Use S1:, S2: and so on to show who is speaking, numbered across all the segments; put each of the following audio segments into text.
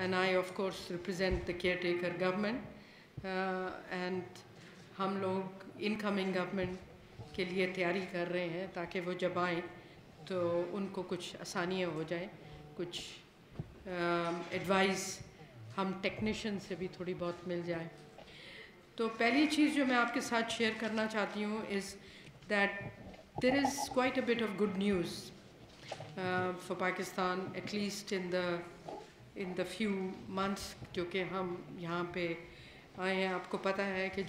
S1: and I of course represent the caretaker government, and हम लोग incoming government के लिए तैयारी कर रहे हैं ताकि वो जब आएँ तो उनको कुछ आसानियाँ हो जाएं, कुछ एडवाइस हम टेक्नीशियन से भी थोड़ी बहुत मिल जाए। तो पहली चीज़ जो मैं आपके साथ शेयर करना चाहती हूँ is that there is quite a bit of good news for Pakistan, at least in the few months जो कि हम यहाँ पे आए हैं। आपको पता है कि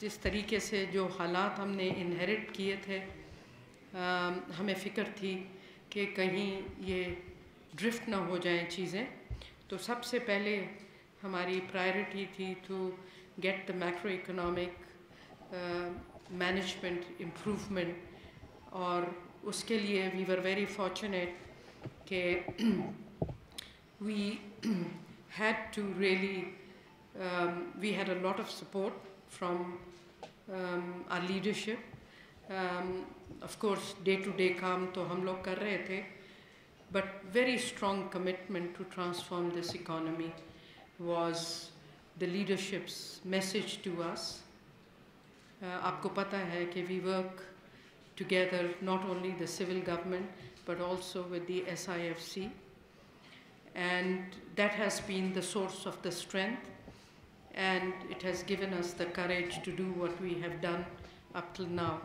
S1: जिस तरीके से जो हालात हमने इनहेरिट किए थे, हमें फ़िक्र थी कि कहीं ये ड्रिफ्ट ना हो जाएं चीज़ें। तो सबसे पहले हमारी प्रायोरिटी थी to get the macro economic management improvement, और उसके लिए वी वर वेरी फॉर्चुनेट कि we had to really, we had a lot of support from our leadership. Of course, day-to-day काम तो हम लोग कर रहे थे, but very strong commitment to transform this economy was the leadership's message to us. आपको पता है कि we work together, not only the civil government, but also with the SIFC. And that has been the source of the strength, and it has given us the courage to do what we have done up till now.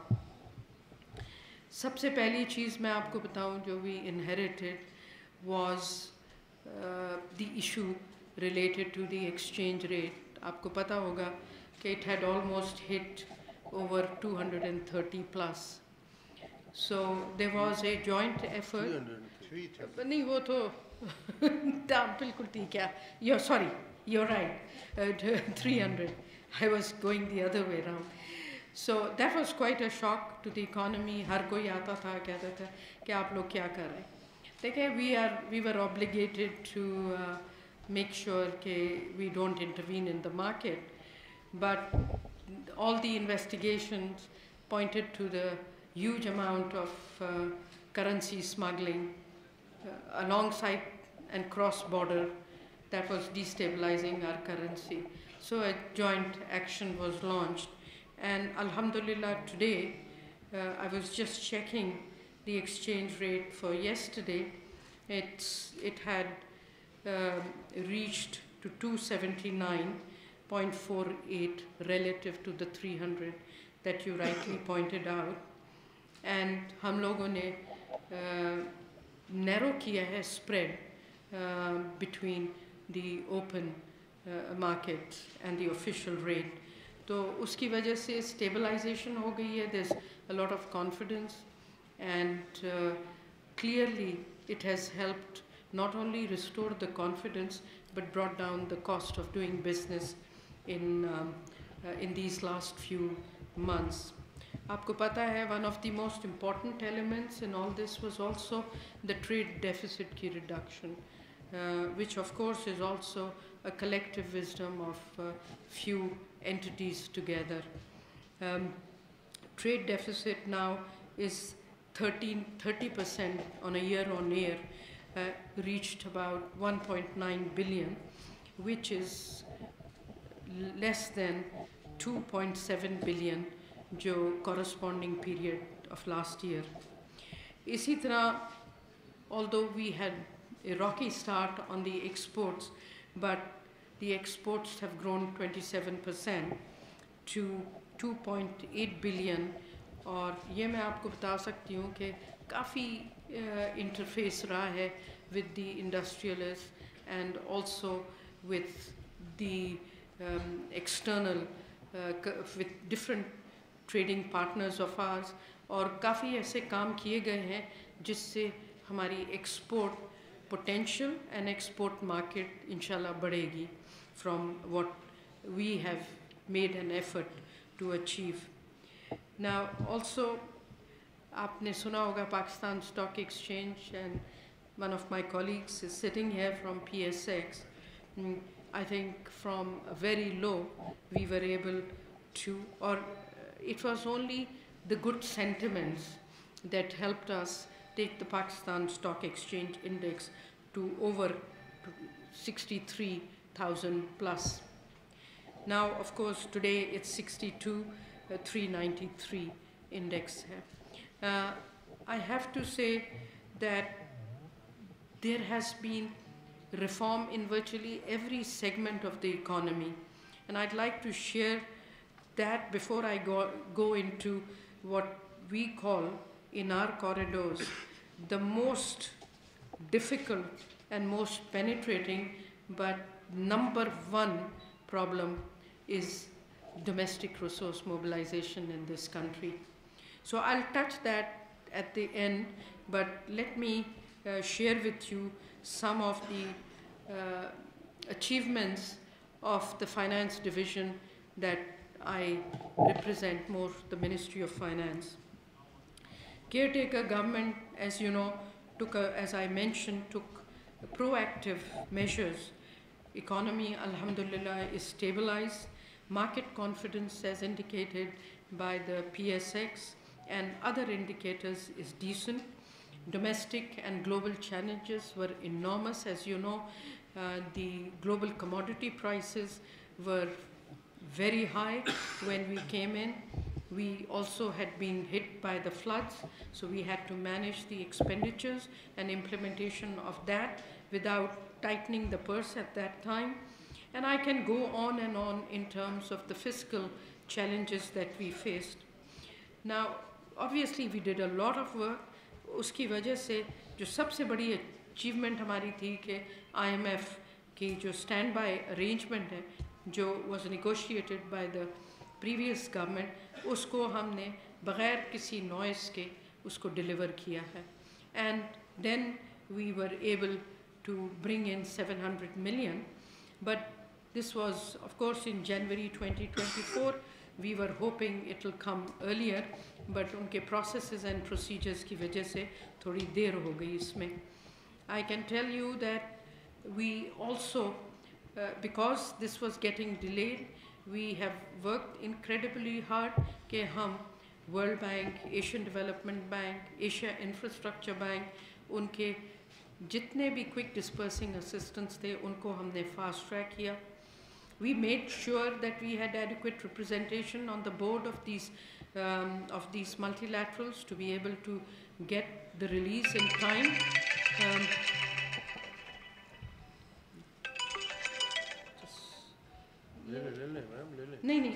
S1: सबसे पहली चीज़ मैं आपको बताऊं जो we inherited was the issue related to the exchange rate. आपको पता होगा कि it had almost hit over 230 plus. So there was a joint effort.
S2: 303.
S1: नहीं वो तो बिल्कुल ठीक है. You're right. 300. I was going the other way around. So that was quite a shock to the economy. हर कोई आता था कहता था कि आप लोग क्या कर रहे हैं. देखिए, we were obligated to make sure कि we don't intervene in the market, but all the investigations pointed to the huge amount of currency smuggling alongside and cross-border that was destabilizing our currency. So a joint action was launched, and alhamdulillah today, I was just checking the exchange rate for yesterday. It had reached to 279.48 relative to the 300 that you rightly pointed out. And हम लोगों ने narrow किया है spread between the open market and the official rate. तो उसकी वजह से stabilization हो गई है. There's a lot of confidence, and clearly it has helped not only restore the confidence but brought down the cost of doing business in these last few months. आपको पता है one of the most important elements in all this was also the trade deficit की reduction, which of course is also a collective wisdom of few entities together. Trade deficit now is 30% on a year-on-year, reached about 1.9 billion, which is less than 2.7 billion जो corresponding period of last year. इसी तरह, although we had a rocky start on the exports, but the exports have grown 27% to 2.8 billion, और ये मैं आपको बता सकती हूँ कि काफ़ी interface रहा है with the industrialists and also with the external, with different trading partners of ours, और काफ़ी ऐसे काम किए गए हैं जिससे हमारी export potential and export market इंशाल्लाह बढ़ेगी from what we have made an effort to achieve. Now also, आपने सुना होगा Pakistan Stock Exchange, and one of my colleagues is sitting here from PSX. I think from a very low we were able to, or it was only the good sentiments that helped us take the Pakistan Stock Exchange Index to over 63,000 plus. Now, of course, today it's 62,393 index. I have to say that there has been reform in virtually every segment of the economy. And I'd like to share that before I go into what we call in our corridors the most difficult and most penetrating, but number one problem is domestic resource mobilization in this country. So I'll touch that at the end, but let me share with you some of the achievements of the finance division that I represent, more the Ministry of Finance. Caretaker government, as you know, as I mentioned, took proactive measures. Economy, alhamdulillah, is stabilized. Market confidence, as indicated by the PSX and other indicators, is decent. Domestic and global challenges were enormous. As you know, the global commodity prices were very high when we came in. We also had been hit by the floods, so we had to manage the expenditures and implementation of that without tightening the purse at that time. And I can go on and on in terms of the fiscal challenges that we faced. Now, obviously, we did a lot of work. उसकी वजह से जो सबसे बड़ी achievement हमारी थी कि IMF की जो स्टैंड बाय अरेंजमेंट है, जो was negotiated by the previous government, उसको हमने बग़ैर किसी नॉइस के उसको डिलीवर किया है. And then we were able to bring in 700 million. But this was, of course, in January 2024. We were hoping it will come earlier, but उनके processes and procedures की वजह से थोड़ी देर हो गई इसमें. I can tell you that we also, because this was getting delayed, we have worked incredibly hard कि हम World Bank, Asian Development Bank, Asia Infrastructure Bank, उनके जितने भी quick dispersing assistance थे उनको हमने fast track किया. We made sure that we had adequate representation on the board of these multilaterals to be able to get the release in time. नहीं,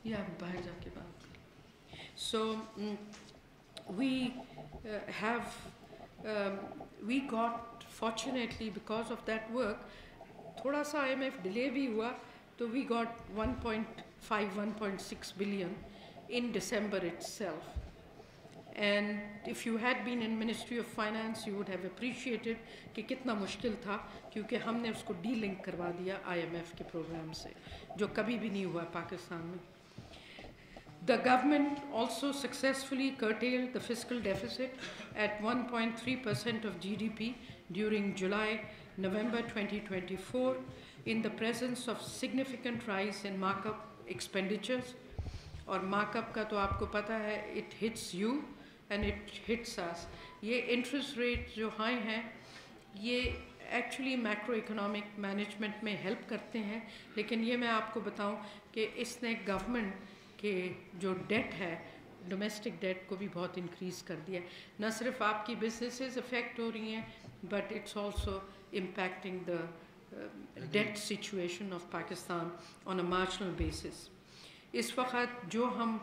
S1: या बाहर जाके बात. So we we got, fortunately, because of that work, थोड़ा सा IMF delay भी हुआ, तो we got 1.6 billion in December itself. And if you had been in Ministry of Finance, you would have appreciated कि कितना मुश्किल था, क्योंकि हमने उसको de-link करवा दिया IMF के प्रोग्राम से, जो कभी भी नहीं हुआ पाकिस्तान में. The government also successfully curtailed the fiscal deficit at 1.3% of GDP during July-November 2024 in the presence of significant rise in markup expenditures. और markup का तो आपको पता है, it hits you and it hits us. ये interest rate जो high हैं, ये actually macroeconomic management में help करते हैं, लेकिन ये मैं आपको बताऊं कि इसने government के जो डेट है, डोमेस्टिक डेट को भी बहुत इंक्रीज़ कर दिया. न सिर्फ आपकी बिजनेसेस अफेक्ट हो रही हैं, but it's also impacting the debt situation of Pakistan on a marginal basis. इस वक्त जो हम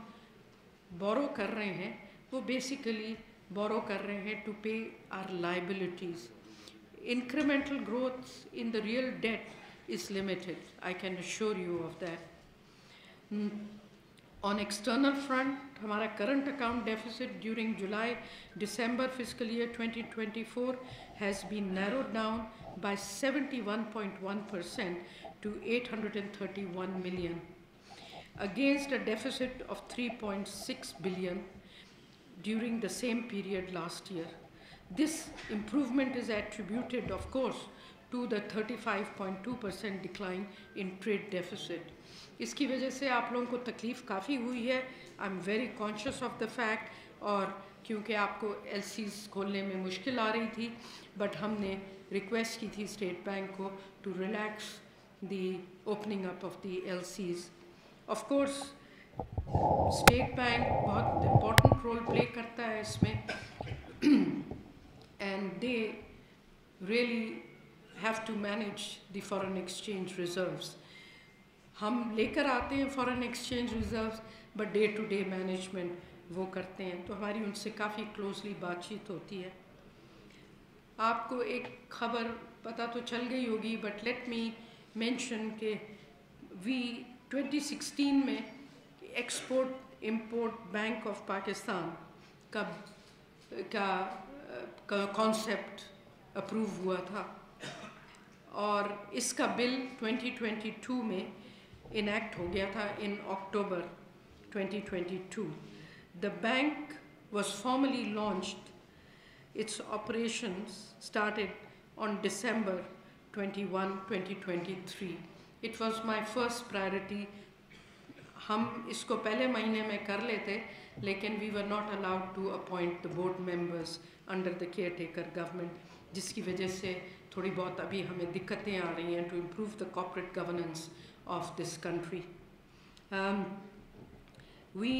S1: बोरो कर रहे हैं, वो बेसिकली बोरो कर रहे हैं to pay our liabilities. Incremental growth in the real debt is limited, I can assure you of that. On external front, हमारा current account deficit during July-December fiscal year 2024 has been narrowed down by 71.1% to 831 million, against a deficit of 3.6 billion during the same period last year. This improvement is attributed, of course, to the 35.2% decline in trade deficit. इसकी वजह से आप लोगों को तकलीफ़ काफ़ी हुई है. I am very conscious of the fact, और क्योंकि आपको एलसीज खोलने में मुश्किल आ रही थी, बट हमने रिक्वेस्ट की थी स्टेट बैंक को to relax the opening up of the LCs. Of course state bank बहुत इम्पोर्टेंट रोल प्ले करता है इसमें, and they really have to manage the foreign exchange reserves. हम लेकर आते हैं foreign exchange reserves, but day to day management वो करते हैं, तो हमारी उनसे काफ़ी क्लोजली बातचीत होती है। आपको एक खबर पता तो चल गई होगी, बट लेट मी मेंशन के 2016 में export import bank of Pakistan का कॉन्सेप्ट अप्रूव हुआ था, और इसका बिल 2022 में इनैक्ट हो गया था इन अक्टूबर 2022। The bank was formally launched. Its operations started on December 21, 2023. It was my first priority. हम इसको पहले महीने में कर लेते, लेकिन we were not allowed to appoint the board members under the caretaker government, जिसकी वजह से थोड़ी बहुत अभी हमें दिक्कतें आ रही हैं to improve the corporate governance of this country. We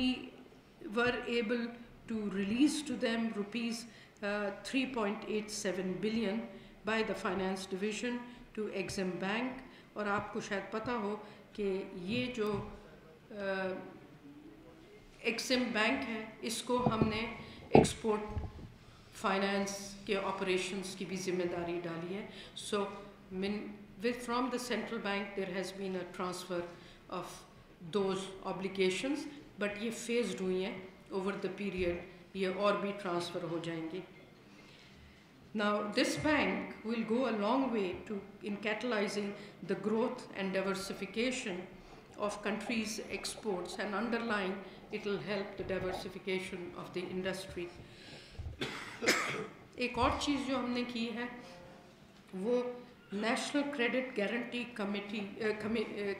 S1: were able to release to them rupees 3.87 billion by the finance division to Exim Bank। और आपको शायद पता हो कि ये जो एक्सिम बैंक है, इसको हमने एक्सपोर्ट फाइनेंस के ऑपरेशंस की भी जिम्मेदारी डाली है। सो from the central bank there has been a transfer of those obligations, but ये phased हुई हैं over the period, ये और भी transfer हो जाएंगे। Now this bank will go a long way in catalyzing the growth and diversification of countries' exports, and underlying it will help the diversification of the industry. एक और चीज़ जो हमने की है वो national credit guarantee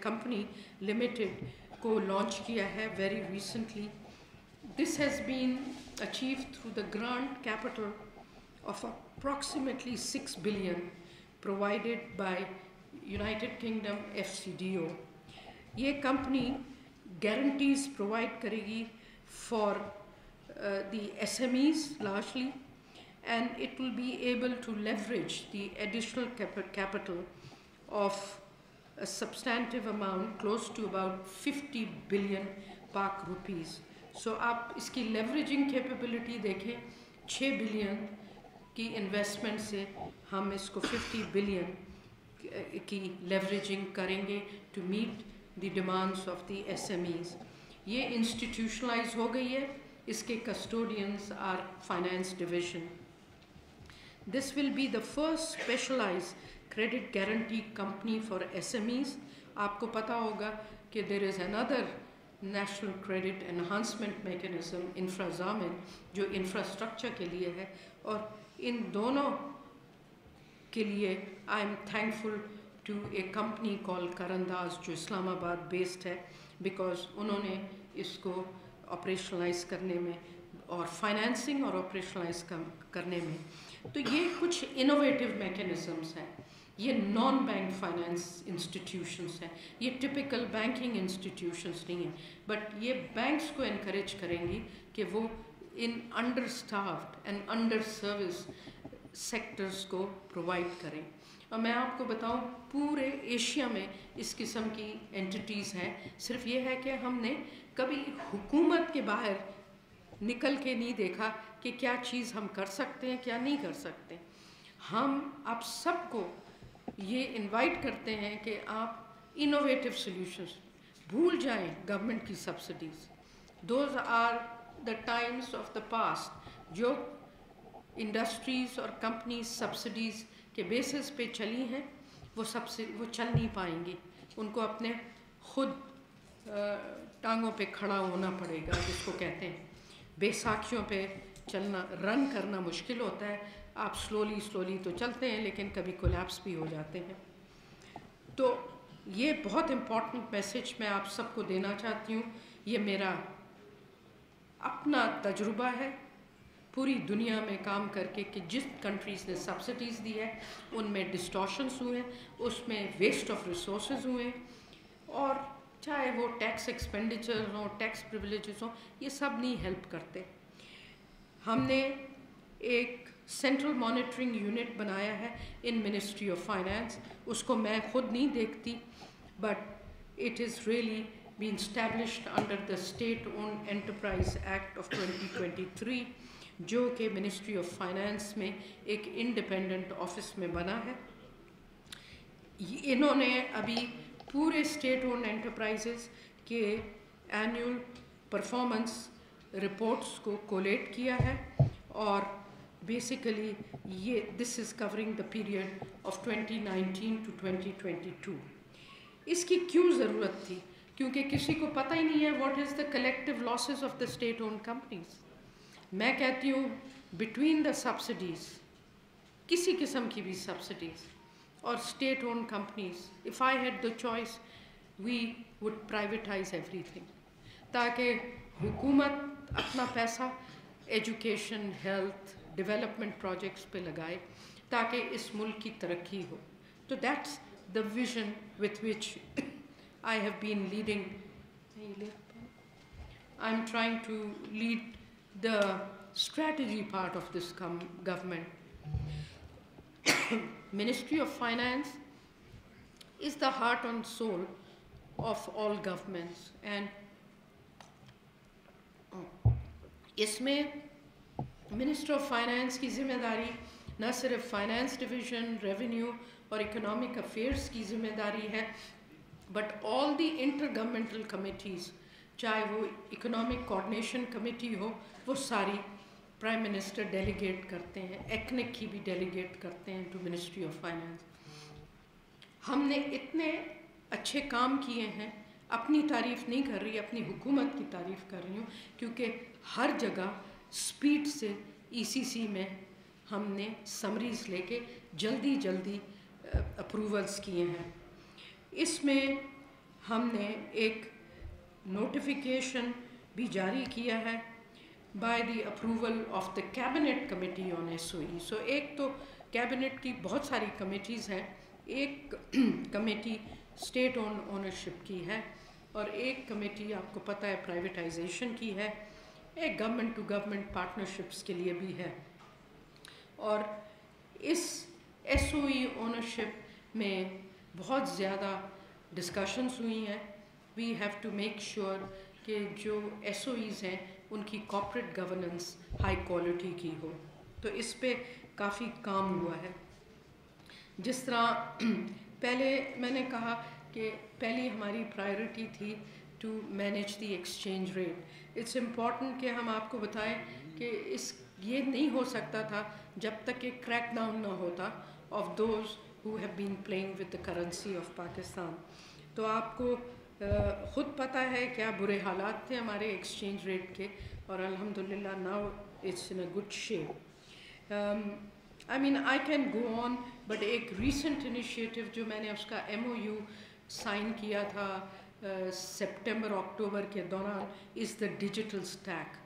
S1: company limited को launch किया है very recently. This has been achieved through the grant capital of approximately 6 billion provided by United Kingdom FCDO. ये कंपनी guarantees provide करेगी for the SMEs largely, and it will be able to leverage the additional capital of a substantive amount close to about 50 billion Pak rupees. So आप इसकी leveraging capability देखें, 6 billion की investment से हम इसको 50 billion की leveraging करेंगे to meet the demands of the SMEs. ये institutionalize हो गई है, इसके custodians are finance division. This will be the first specialized credit guarantee company for SMEs. आपको पता होगा कि there is another national credit enhancement mechanism, infrazamin, जो infrastructure के लिए है, और इन दोनों के लिए I am thankful to a company called Karandaz जो इस्लामाबाद based है, because उन्होंने इसको operationalize करने में और financing और operationalize करने में, तो ये कुछ innovative mechanisms हैं। ये नॉन बैंक फाइनेंस इंस्टीट्यूशंस हैं, ये टिपिकल बैंकिंग इंस्टीट्यूशंस नहीं हैं, बट ये बैंक्स को इनकरेज करेंगी कि वो in under staffed and under service sectors को प्रोवाइड करें। और मैं आपको बताऊं, पूरे एशिया में इस किस्म की एंटिटीज़ हैं। सिर्फ ये है कि हमने कभी हुकूमत के बाहर निकल के नहीं देखा कि क्या चीज़ हम कर सकते हैं, क्या नहीं कर सकते। हम आप सबको ये इनवाइट करते हैं कि आप इनोवेटिव सॉल्यूशंस भूल जाएं, गवर्नमेंट की subsidies, those are the times of the past. जो इंडस्ट्रीज़ और कंपनीज सब्सिडीज़ के बेसिस पे चली हैं, वो चल नहीं पाएंगी, उनको अपने खुद टांगों पे खड़ा होना पड़ेगा, जिसको कहते हैं बैसाखियों पे चलना, रन करना मुश्किल होता है। आप स्लोली तो चलते हैं, लेकिन कभी कोलैप्स भी हो जाते हैं। तो ये बहुत इम्पॉर्टेंट मैसेज मैं आप सबको देना चाहती हूँ। ये मेरा अपना तजुर्बा है, पूरी दुनिया में काम करके कि जिस कंट्रीज़ ने सब्सिडीज़ दी है उनमें डिस्टॉर्शंस हुए हैं, उसमें वेस्ट ऑफ रिसोर्सेज हुए हैं, और चाहे वो टैक्स एक्सपेंडिचर हो, टैक्स प्रिविलेजेस हो, ये सब नहीं हेल्प करते। हमने एक सेंट्रल मॉनिटरिंग यूनिट बनाया है इन मिनिस्ट्री ऑफ फाइनेंस, उसको मैं खुद नहीं देखती, but it is really been established under the State Owned Enterprise Act of 2023, जो कि मिनिस्ट्री ऑफ फाइनेंस में एक इंडिपेंडेंट ऑफिस में बना है। इन्होंने अभी पूरे स्टेट ओन्ड एंटरप्राइजेस के एनुअल परफॉर्मेंस रिपोर्ट्स को कोलेट किया है, और बेसिकली ये this is covering the period of 2019 to 2022। इसकी क्यों ज़रूरत थी? क्योंकि किसी को पता ही नहीं है what is the collective losses of the state owned companies. मैं कहती हूँ बिटवीन द सब्सिडीज़, किसी किस्म की भी सब्सिडीज़ और state owned companies, if I had the choice we would privatize everything, ताकि हुकूमत अपना पैसा एजुकेशन, हेल्थ, डेवलपमेंट प्रोजेक्ट्स पे लगाए ताकि इस मुल्क की तरक्की हो। तो that's the vision with which I have been leading, I'm trying to lead the strategy part of this government. Ministry of Finance is the heart and soul of all governments, and इसमें minister of finance की ज़िम्मेदारी न सिर्फ finance division, revenue और economic affairs की ज़िम्मेदारी है, but all the inter governmental committees, चाहे वो इकोनॉमिक कोऑर्डिनेशन कमेटी हो, वो सारी प्राइम मिनिस्टर डेलीगेट करते हैं, एक्निक की भी डेलीगेट करते हैं टू मिनिस्ट्री ऑफ फाइनेंस। हमने इतने अच्छे काम किए हैं, अपनी तारीफ़ नहीं कर रही, अपनी हुकूमत की तारीफ़ कर रही हूँ, क्योंकि हर जगह स्पीड से ईसीसी में हमने समरीज़ लेके जल्दी जल्दी अप्रूवल्स किए हैं। इसमें हमने एक नोटिफिकेशन भी जारी किया है by the approval of the cabinet committee on SOE. So एक तो कैबिनेट की बहुत सारी कमेटीज़ हैं, एक कमेटी स्टेट ओन ओनरशिप की है, और एक कमेटी आपको पता है प्राइवेटाइजेशन की है, एक गवर्नमेंट टू गवर्नमेंट पार्टनरशिप्स के लिए भी है। और इस एसओई ओनरशिप में बहुत ज़्यादा डिस्कशंस हुई हैं। We have to make sure कि जो एसओईज़ हैं उनकी कॉर्पोरेट गवर्नेंस हाई क्वालिटी की हो, तो इस पे काफ़ी काम हुआ है। जिस तरह पहले मैंने कहा कि पहली हमारी प्रायोरिटी थी to manage the exchange rate. It's important कि हम आपको बताएं कि ये नहीं हो सकता था जब तक कि क्रैक डाउन ना होता of those who have been playing with the currency of Pakistan। तो आपको ख़ुद पता है क्या बुरे हालात थे हमारे एक्सचेंज रेट के, और अल्हम्दुलिल्लाह now it's in a good shape. I mean I can go on, but एक रीसेंट इनिशिएटिव जो मैंने उसका MOU साइन किया था सितंबर अक्टूबर के दौरान इज़ द डिजिटल स्टैक।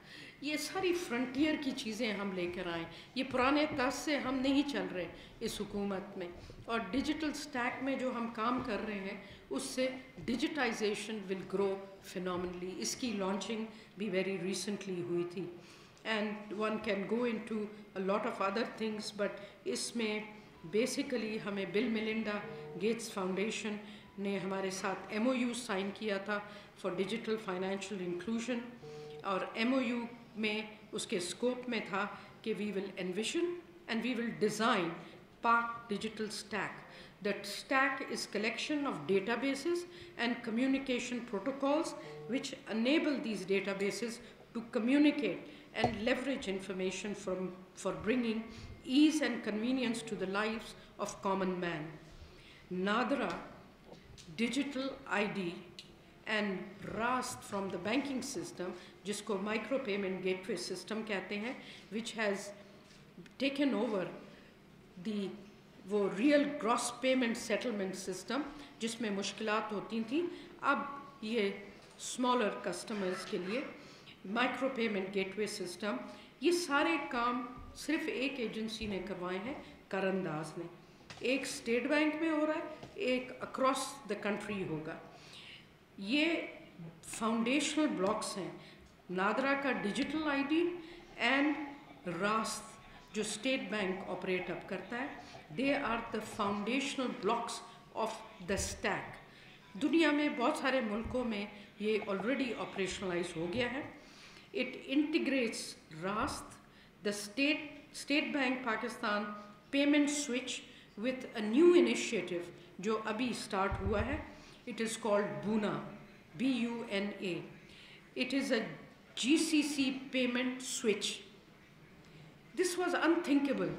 S1: ये सारी फ्रंटियर की चीज़ें हम लेकर आए, ये पुराने तर्ज से हम नहीं चल रहे इस हुकूमत में, और डिजिटल स्टैक में जो हम काम कर रहे हैं उससे डिजिटाइजेशन विल ग्रो फिनोमिनली। इसकी लॉन्चिंग भी वेरी रिसेंटली हुई थी, and one can go into a lot of other things, but इसमें बेसिकली हमें बिल मेलिंडा गेट्स फाउंडेशन ने हमारे साथ MOU साइन किया था फॉर डिजिटल फाइनेंशियल इंक्लूजन, और MOU में उसके स्कोप में था कि we will envision and we will design Pak digital stack. That stack is collection of databases and communication protocols which enable these databases to communicate and leverage information for bringing ease and convenience to the lives of common man. Nadra, digital ID and RAST from the banking system, जिसको micro payment gateway system कहते हैं, which has taken over वो real gross payment settlement system जिसमें मुश्किलात होती थी, अब ये स्मॉलर कस्टमर्स के लिए माइक्रो पेमेंट गेटवे सिस्टम ये सारे काम सिर्फ एक एजेंसी ने करवाए हैं, करंदाज ने। एक स्टेट बैंक में हो रहा है, एक अक्रॉस द कंट्री होगा। ये फाउंडेशनल ब्लॉक्स हैं, नादरा का डिजिटल आईडी एंड रास्त जो स्टेट बैंक ऑपरेट अप करता है, they are the foundational blocks of the stack. दुनिया में बहुत सारे मुल्कों में ये ऑलरेडी ऑपरेशनलाइज हो गया है। इट इंटीग्रेट्स रास्त, the state bank Pakistan payment switch with a new initiative जो अभी स्टार्ट हुआ है. It is called BUNA, B-U-N-A. It is a GCC payment switch. This was unthinkable.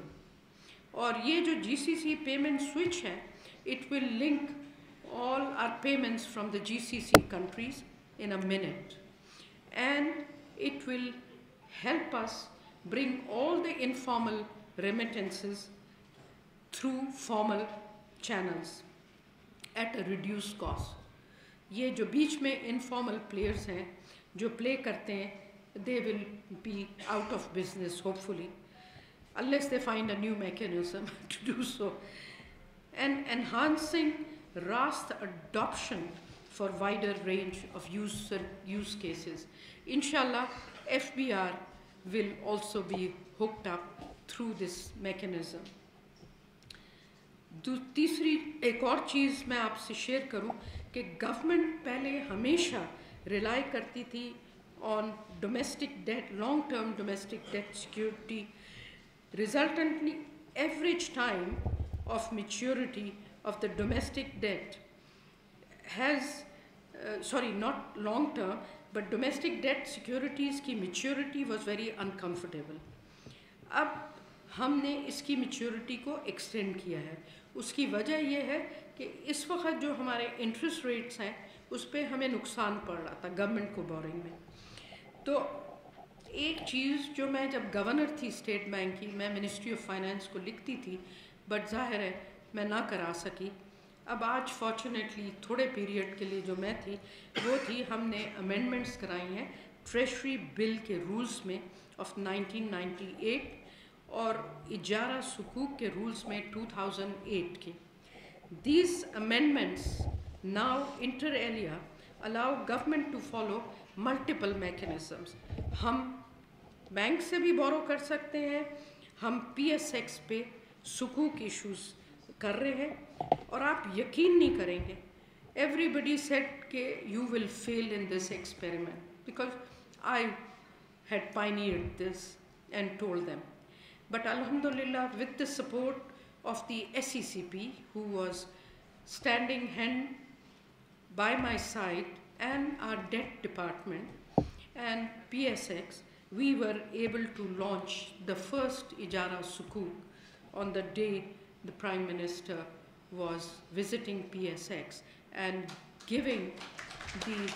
S1: और ये जो GCC payment switch है, it will link all our payments from the GCC countries in a minute. And it will help us bring all the informal remittances through formal channels at a reduced cost. ये जो बीच में informal players हैं जो play करते हैं, they will be out of business hopefully, unless they find a new mechanism to do so. And enhancing RAST adoption for wider range of use cases. Inshallah, FBR will also be hooked up through this mechanism. तीसरी एक और चीज़ मैं आपसे share करूं कि government पहले हमेशा rely करती थी on domestic debt, long term domestic debt security. Resultantly average time of maturity of the domestic debt has not long term but domestic debt securities की मैच्योरिटी वॉज वेरी अनकम्फर्टेबल. अब हमने इसकी maturity को extend किया है. उसकी वजह यह है कि इस वक्त जो हमारे इंटरेस्ट रेट्स हैं उस पर हमें नुकसान पड़ रहा था गवर्नमेंट को बोरिंग में. तो एक चीज़ जो मैं जब गवर्नर थी स्टेट बैंक की, मैं मिनिस्ट्री ऑफ फाइनेंस को लिखती थी, बट जाहिर है मैं ना करा सकी. अब आज फॉर्चुनेटली थोड़े पीरियड के लिए जो मैं थी वो थी, हमने अमेंडमेंट्स कराई हैं ट्रेशरी बिल के रूल्स में ऑफ 1998 और इजारा सुकूक के रूल्स में 2008 के. These amendments now inter alia allow government to follow multiple mechanisms. हम बैंक से भी बोरो कर सकते हैं, हम PSX पे सुकूक इश्यूज कर रहे हैं, और आप यकीन नहीं करेंगे, everybody said कि you will fail in this experiment because I had pioneered this and told them. But alhamdulillah, with the support of the SECP, who was standing hand by my side, and our debt department and PSX, we were able to launch the first Ijara Sukuk on the day the Prime Minister was visiting PSX and giving the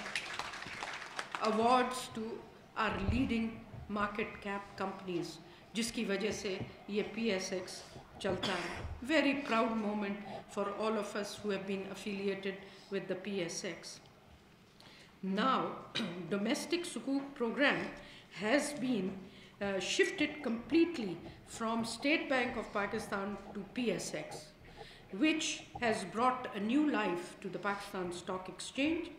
S1: awards to our leading market cap companies, जिसकी वजह से ये PSX चलता है. Very proud moment for all of us who have been affiliated with the PSX. Now, domestic Sukuk program has been shifted completely from State Bank of Pakistan to PSX, which has brought a new life to the Pakistan Stock Exchange.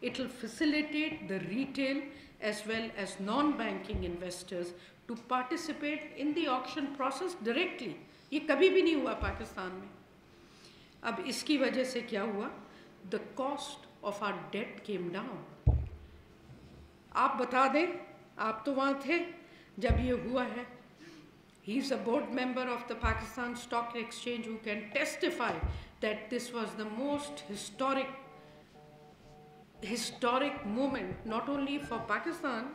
S1: It will facilitate the retail as well as non-banking investors to participate in the auction process directly. ये कभी भी नहीं हुआ पाकिस्तान में. अब इसकी वजह से क्या हुआ? The cost of our debt came down. आप बता दें, आप तो वहाँ थे जब ये हुआ है. He is a board member of the Pakistan Stock Exchange who can testify that this was the most historic moment, not only for Pakistan,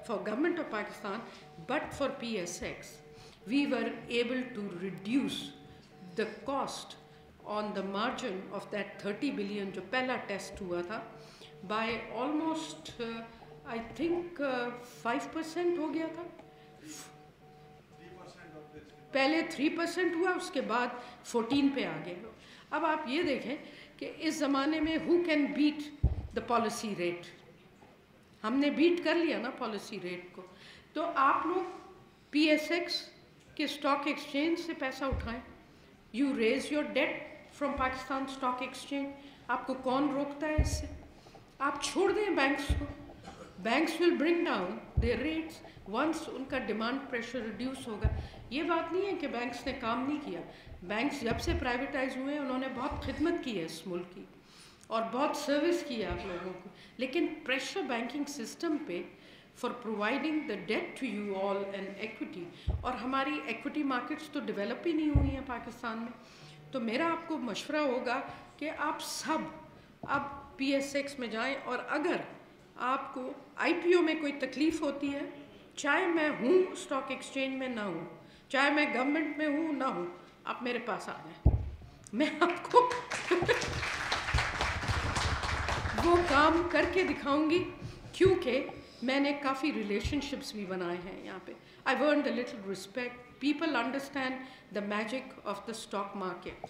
S1: for government of Pakistan, but for PSX. We were able to reduce the cost on the margin of that 30 billion जो पहला test हुआ था by almost I think 5% हो गया था. पहले 3% हुआ, उसके बाद 14 पे आ गया. अब आप ये देखें कि इस ज़माने में who can beat the policy rate? हमने बीट कर लिया ना पॉलिसी रेट को. तो आप लोग PSX के स्टॉक एक्सचेंज से पैसा उठाएं, you raise your debt from Pakistan stock exchange. आपको कौन रोकता है इससे? आप छोड़ दें बैंक्स को, banks will bring down their rates once उनका डिमांड प्रेशर रिड्यूस होगा। ये बात नहीं है कि बैंक्स ने काम नहीं किया, बैंक्स जब से प्राइवेटाइज हुए उन्होंने बहुत खिदमत की है इस मुल्क की और बहुत सर्विस की है आप लोगों को, लेकिन प्रेशर बैंकिंग सिस्टम पे for providing the debt to you all and equity, और हमारी एक्विटी मार्केट्स तो डेवलप ही नहीं हुई हैं पाकिस्तान में। तो मेरा आपको मशवरा होगा कि आप सब अब PSX में जाएं, और अगर आपको IPO में कोई तकलीफ़ होती है, चाहे मैं हूँ स्टॉक एक्सचेंज में ना हूँ, चाहे मैं गवर्नमेंट में हूँ ना हूँ, आप मेरे पास आ जाएं, मैं आपको वो काम करके दिखाऊंगी, क्योंकि मैंने काफ़ी रिलेशनशिप्स भी बनाए हैं यहाँ पे। I earned a little respect, people understand the magic of the stock market.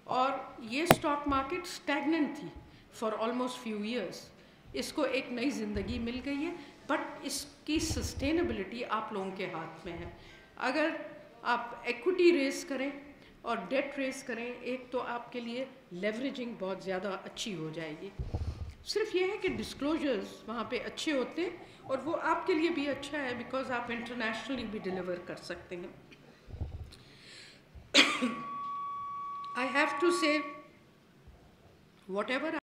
S1: और ये स्टॉक मार्केट स्टैग्नेंट थी फॉर ऑलमोस्ट फ्यू ईयर्स, इसको एक नई ज़िंदगी मिल गई है, बट इसकी सस्टेनेबिलिटी आप लोगों के हाथ में है। अगर आप एक्विटी रेस करें और डेट रेस करें, एक तो आपके लिए लेवरेजिंग बहुत ज़्यादा अच्छी हो जाएगी। सिर्फ ये है कि डिस्क्लोजर्स वहाँ पे अच्छे होते हैं, और वो आपके लिए भी अच्छा है बिकॉज आप इंटरनेशनली भी डिलीवर कर सकते हैं। आई हैव टू से whatever